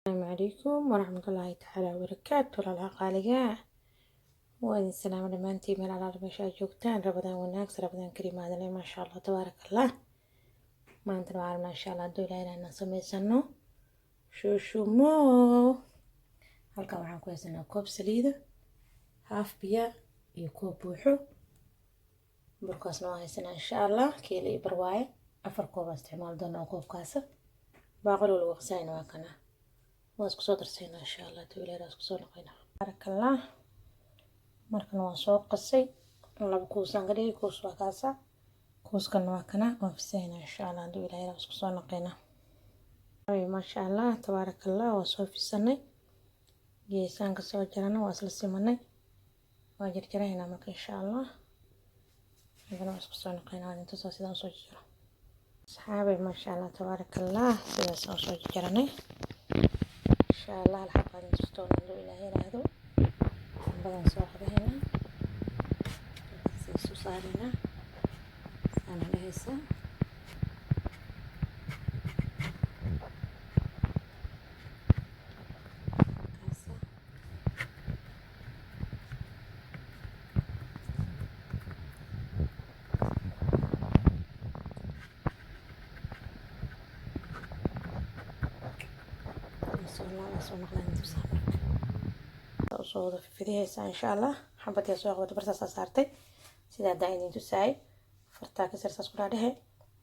السلام عليكم ورحمة الله تعالى وبركاته العقالقة وإذن السلام دمانتي من على المشاة جوجتان رمضان وناكس رمضان كريم هذا ما شاء الله تبارك الله ما أنت معلم ما شاء الله دولا إلى أن نسمي سنو شو مو halkan waxaan ku haysanaa koob saliida haaf biya iyo koob buuxo burkaasna waa haysanaa insha allah kiilo iyo bar waaye afar koob aan isticmaali doonaa koobkaas baaquli lagu qasayna waa kana waa isku soo darsaynaa insha allah duuleera isku soo noqoynaa barakallah markan waan soo qasay laba kuusaan ka dhigay kuus waa kaasa kuuskan waa kana waan fisaynaa insha allah duuleera isku soo noqoynaa ay ma sha allah tabarakallah waa soo fisanay geesaanka soo jarana waa isla simanay waa jarjaraynaa marka insha allah hadana waa isku soo noqoynaa inta soo sidaan soo jaro asxaabay ma sha allah tabarakallah sidaas oo soo jaranay insha allah alxaqan intuu noo ilaahay raado badan soo qabayna soo saarina sana lehaysa soo fidiyaysa insha allah xabadii soo qabto bartaas saartay sida daayeen tusay farta ka sarsaas ku dhaadhe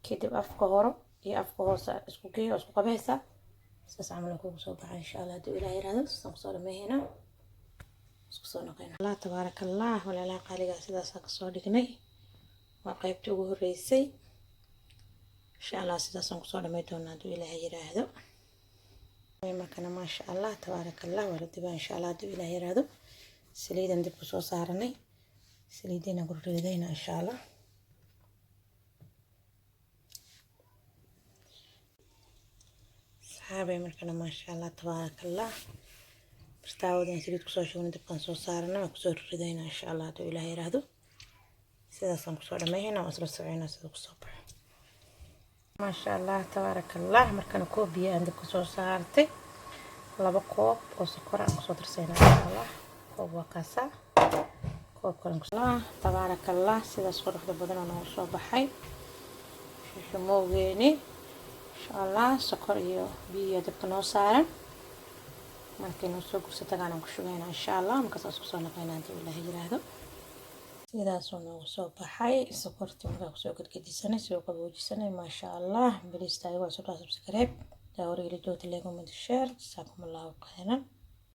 kadib afka horo iyo afka hoose isku geeyo isku qabaysa saas amal ku soo baxay insha allah duu ilaahay raado soo soo dhameeyna isku soo noqayna allah tabarakallah wala la qaaliga sidaas ka soo dhignay waa qaybtii ugu horeysay insha allah sidaas aan ku soo dhameey doonaa duu ilaahay raado markana ma sha allah tabarakallah wala diba insha allah duu ilaahay raado saliidan dib ku soo saaranay saliidina ku riidayna insha allah saxaabay markana ma sha allah tabarakallah bartaawada saliid ku soo shubnay dibkan soo saaranay ku soo riidayna insha allah duu ilaahay raado sidaas aan ku soo dhameeyna oo isla socoyna sida ku soo baxay ما شاء الله تبارك الله مركنا كوب بيا عندك كسر سهرتي لبا كوب وسكر كسر درسينا إن شاء الله كوب وكاسة كوب كلام الله تبارك الله سيدا صور في بدنا نوصل بحي شو موجيني إن شاء الله سكر يو بيا عندك نوصارن مركنا نوصل كسر تجانا كشوفينا إن شاء الله مكسر كسر نقينا عندي ولا هي هذا sidaas oo soo baxay sokorti markaa kusoo gadgadisanay soo qaboojisanay ma sha allah bilistaay waa soo subscribe dawriga joogta leego mid share jazakumullahu khairan